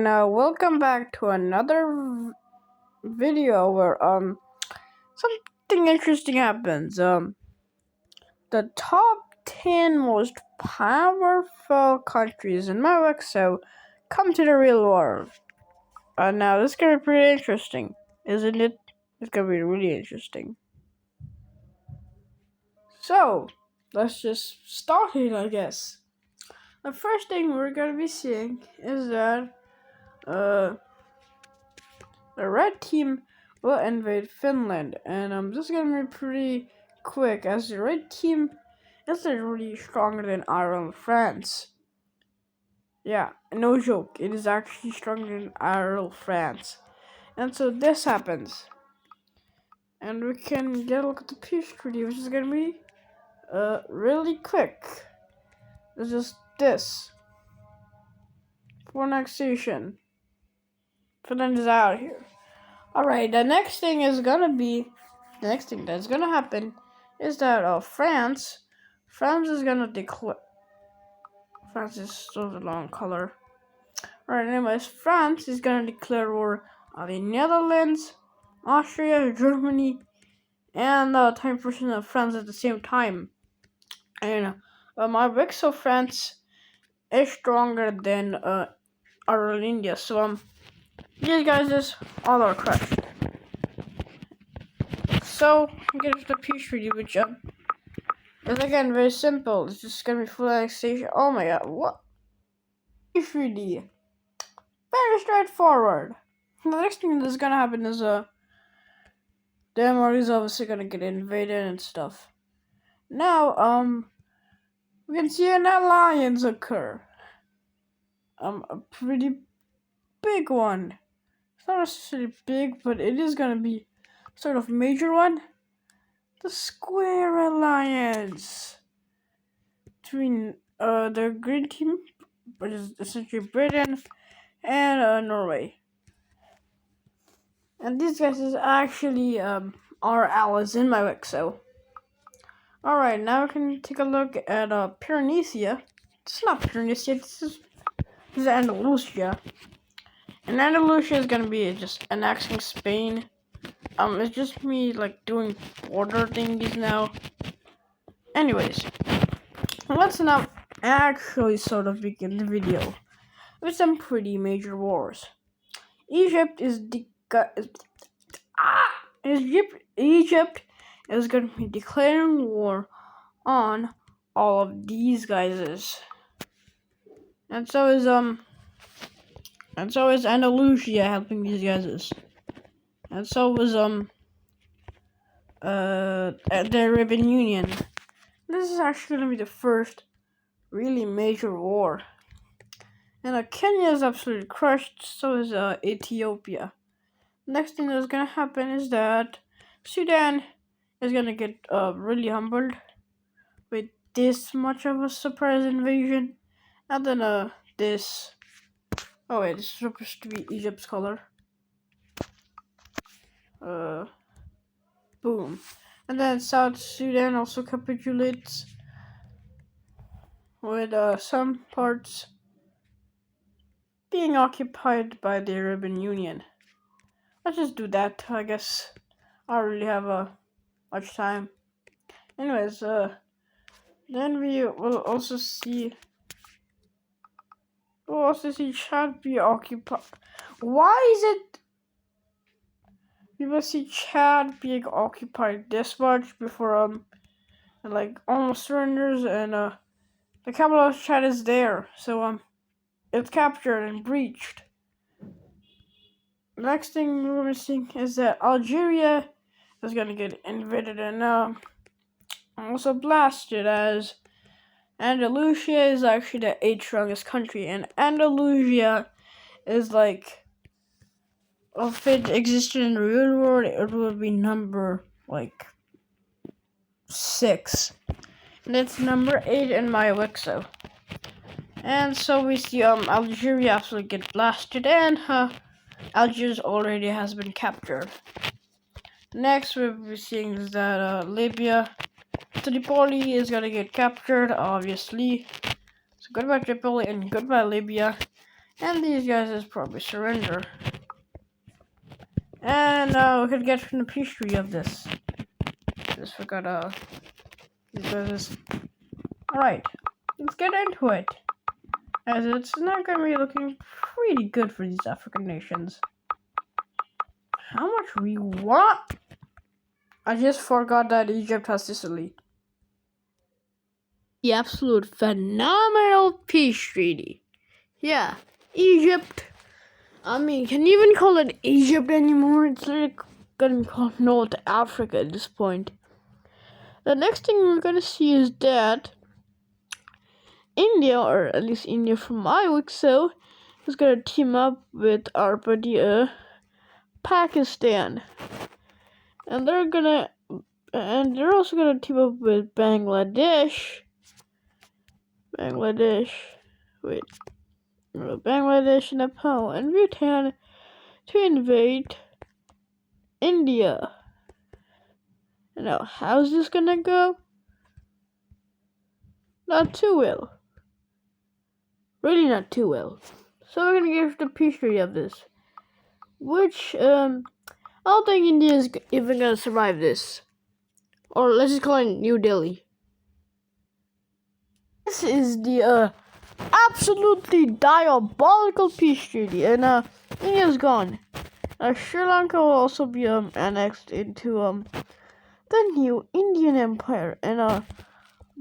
and welcome back to another video where something interesting happens. The top 10 most powerful countries in my Wicso come to the real world. Now this is gonna be pretty interesting, isn't it? It's gonna be really interesting. So let's just start it, I guess. The first thing we're gonna be seeing is that the red team will invade Finland, and this is gonna be pretty quick, as the red team is really stronger than Ireland, France. Yeah, no joke, it is actually stronger than Ireland, France. And so this happens, and we can get a look at the peace treaty, which is gonna be really quick. It's just this for annexation. Finland is out of here. Alright, the next thing that's gonna happen is that France is gonna declare. France is still the long color. Alright, anyways, France is gonna declare war on the Netherlands, Austria, Germany, and 10% of France at the same time. And my Wicso France is stronger than our India, so these guys is all are crushed. So, get to the peace treaty, which is again very simple. It's just gonna be full annexation. Oh my god, what? Peace treaty. Very straightforward. The next thing that's gonna happen is Denmark is obviously gonna get invaded and stuff. Now, we can see an alliance occur. A pretty big one. It's not necessarily big, but it is gonna be sort of major one. The Square Alliance between the green team, which is essentially Britain, and Norway. And these guys is actually our allies in my Wicso. Alright, now we can take a look at Pyrenesia. It's not Pyrenesia, this is Andalusia. And Andalusia is gonna be just annexing Spain. It's just me like doing border thingies now. Anyways, let's now actually sort of begin the video with some pretty major wars. Egypt is going to be declaring war on all of these guys. And so is Andalusia helping these guys. And so was the Arabian Union. This is actually gonna be the first really major war. And Kenya is absolutely crushed, so is Ethiopia. Next thing that's gonna happen is that Sudan is gonna get really humbled with this much of a surprise invasion. And then this. Oh wait, this is supposed to be Egypt's color. Boom. And then South Sudan also capitulates with some parts being occupied by the Arabian Union. Let's just do that, I guess. I don't really have much time. Anyways, then we will also see Chad be occupied. Why is it we will see Chad being occupied this much before like almost surrenders, and the capital of Chad is there, so it's captured and breached. The next thing we're gonna see is that Algeria is gonna get invaded and also blasted, as Andalusia is actually the 8th strongest country, and Andalusia is like, if it existed in the real world, it would be number like 6. And it's number 8 in my Wicso. And so we see Algeria absolutely get blasted, and Algiers already has been captured. Next we'll be seeing is that Libya, Tripoli is gonna get captured, obviously. So goodbye Tripoli and goodbye Libya. And these guys is probably surrender. And we could get from the peace treaty of this. Just forgot these guys. Alright, let's get into it. As it's not gonna be looking pretty good for these African nations. How much we want? I just forgot that Egypt has Sicily. The absolute phenomenal peace treaty. Yeah, Egypt. I mean, can you even call it Egypt anymore? It's like gonna be called North Africa at this point. The next thing we're gonna see is that India, or at least India from my Wicso, is gonna team up with our buddy Pakistan. And they're also gonna team up with Bangladesh. Bangladesh, Nepal, and Bhutan to invade India. Now, how's this gonna go? Not too well. Really not too well. So we're gonna give the peace treaty of this. Which, I don't think India is even gonna survive this. Or let's just call it New Delhi. This is the, absolutely diabolical peace treaty. And, India's gone. Sri Lanka will also be, annexed into, the new Indian Empire. And,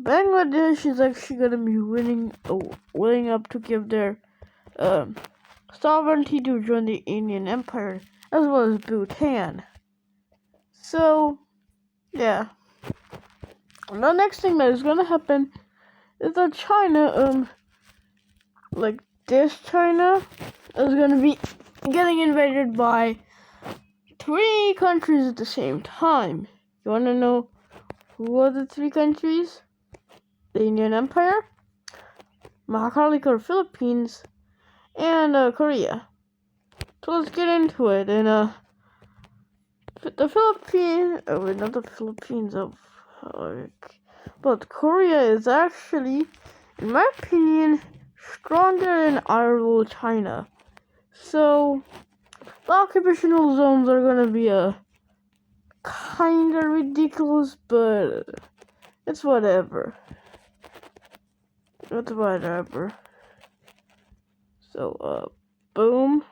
Bangladesh is actually gonna be willing up to give their sovereignty to join the Indian Empire, as well as Bhutan. So, yeah. The next thing that is gonna happen is that China, like this China, is gonna be getting invaded by 3 countries at the same time. You wanna know who are the 3 countries? The Indian Empire, Mahakalikar Philippines, and Korea. So let's get into it. And the Philippines, not the Philippines but Korea is actually, in my opinion, stronger than our little China. So the occupational zones are gonna be kinda ridiculous, but it's whatever. It's whatever. So, boom.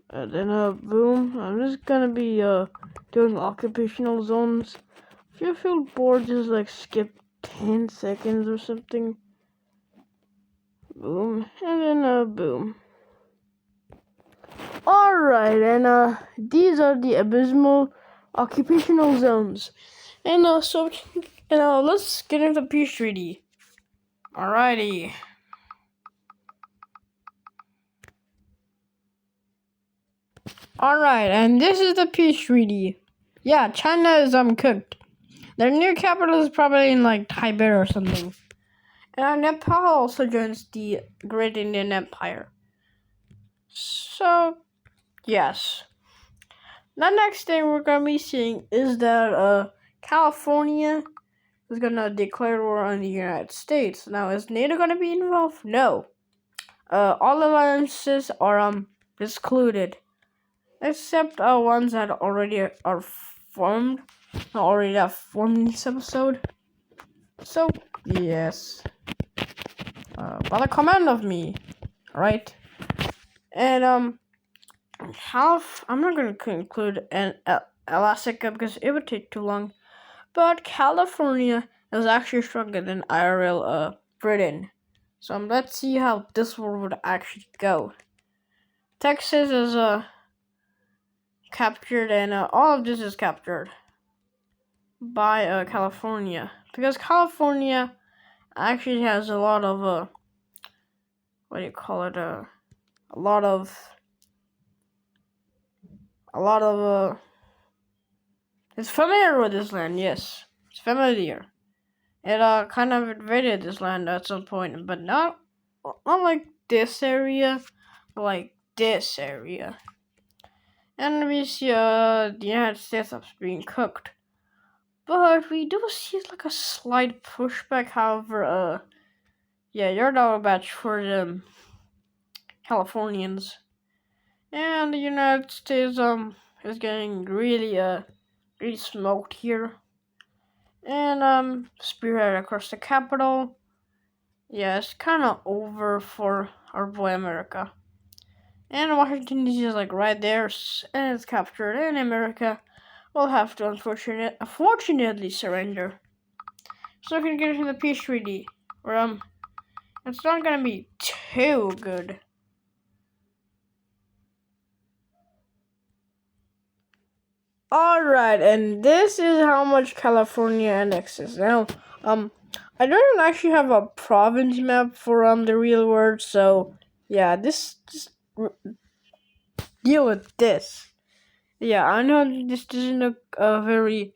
And then, boom. I'm just gonna be, doing occupational zones. If you feel bored, just, like, skip 10 seconds or something. Boom. And then, boom. Alright, and, these are the abysmal occupational zones. And, let's get into the peace treaty. Alrighty. Alright, and this is the peace treaty. Yeah, China is cooked. Their new capital is probably in like Tibet or something. And Nepal also joins the Great Indian Empire. So, yes. The next thing we're gonna be seeing is that California is gonna declare war on the United States. Now, is NATO gonna be involved? No. All alliances are excluded, except ones that already are formed. Already have formed in this episode. So yes, by the command of me, right? And I'm not gonna conclude Alaska because it would take too long. But California is actually stronger than IRL Britain. So let's see how this war would actually go. Texas is captured, and all of this is captured by California, because California actually has a lot of a lot of it's familiar with this land. Yes, it's familiar. It kind of invaded this land at some point, but not like this area, but like this area. And we see the United States is being cooked. But we do see like a slight pushback, however, Yeah, you're the batch for the Californians. And the United States is getting really smoked here. And spearhead across the capital. Yeah, it's kinda over for our boy America. And Washington DC is like right there, and it's captured, and America will have to unfortunately surrender. So we can get into the peace treaty, where it's not gonna be too good. Alright, and this is how much California annexes. Now, I don't actually have a province map for the real world, so yeah, just deal with this. Yeah, I know this doesn't look very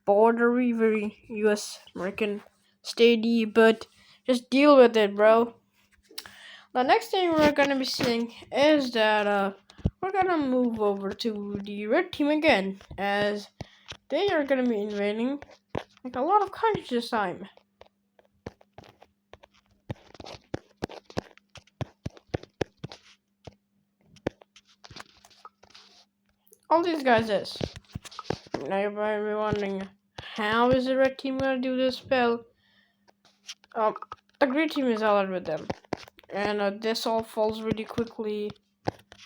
bordery, very US American statey, but just deal with it, bro. The next thing we're gonna be seeing is that we're gonna move over to the red team again, as they are gonna be invading like a lot of countries this time. All these guys is. Now you might be wondering, how is the red team gonna do this spell? The green team is allied with them, and this all falls really quickly.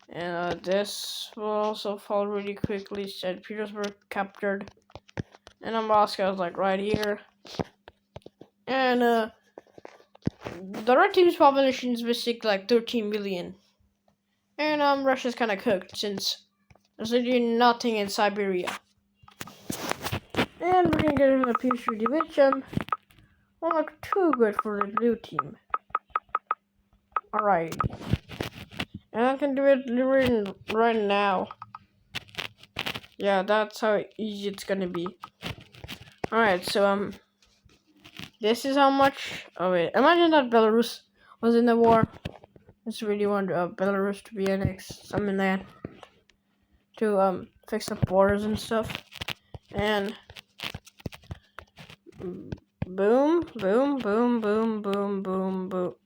And this will also fall really quickly. St. Petersburg captured, and Moscow is like right here. And the red team's population is basically like 13 million. And Russia's kind of cooked since there's literally nothing in Siberia. And we're gonna get into the peace treaty, which won't look too good for the blue team. Alright. And I can do it right now. Yeah, that's how easy it's gonna be. Alright, so this is how much. Oh wait, imagine that Belarus was in the war. I just really want Belarus to be annexed, something like that, to fix up borders and stuff. And boom, boom, boom, boom, boom, boom, boom,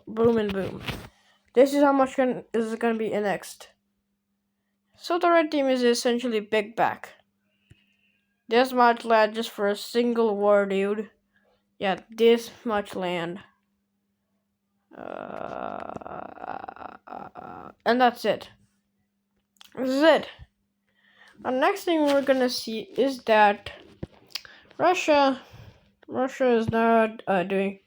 boom, and boom. This is how much is gonna be annexed. So the red team is essentially big back. This much land just for a single war, dude. Yeah, this much land. And that's it. This is it. The next thing we're gonna see is that Russia is not doing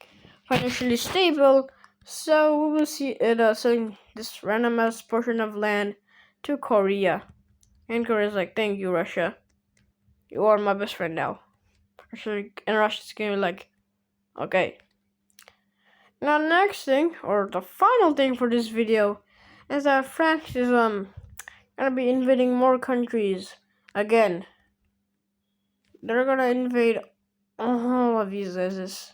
financially stable, so we will see it selling this random ass portion of land to Korea. And Korea's like, thank you, Russia. You are my best friend now. And Russia's gonna be like, okay. Now, next thing, or the final thing for this video, is that France is gonna be invading more countries again. They're gonna invade all of these guys.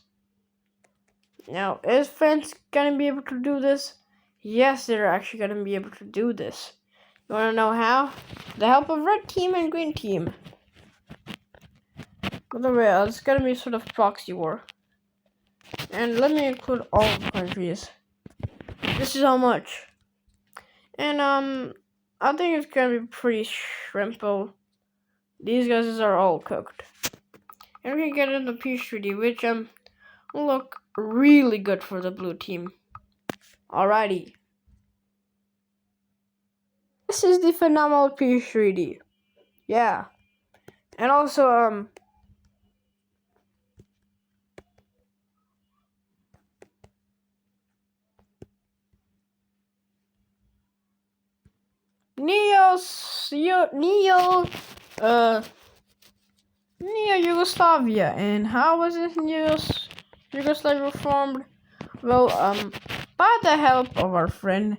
Now, is France gonna be able to do this? Yes, they're actually gonna be able to do this. You wanna know how? The help of red team and green team. By the way, it's gonna be sort of proxy war. And let me include all the countries. This is how much. And I think it's gonna be pretty simple. These guys are all cooked. And we can get into the peace treaty, which will look really good for the blue team. Alrighty. This is the phenomenal peace treaty. Yeah. And also Neo Yugoslavia. And how was this Yugoslavia formed? Well, by the help of our friend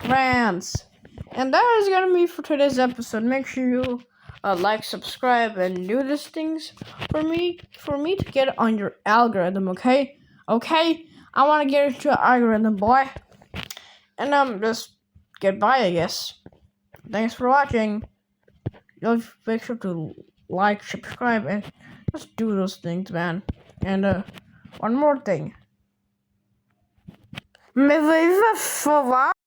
France. And that is gonna be for today's episode. Make sure you like, subscribe, and do these things for me to get on your algorithm. Okay, I want to get into your algorithm, boy. And just get by, I guess. Thanks for watching. Don't make sure to like, subscribe, and just do those things, man. And one more thing. Me vai falar?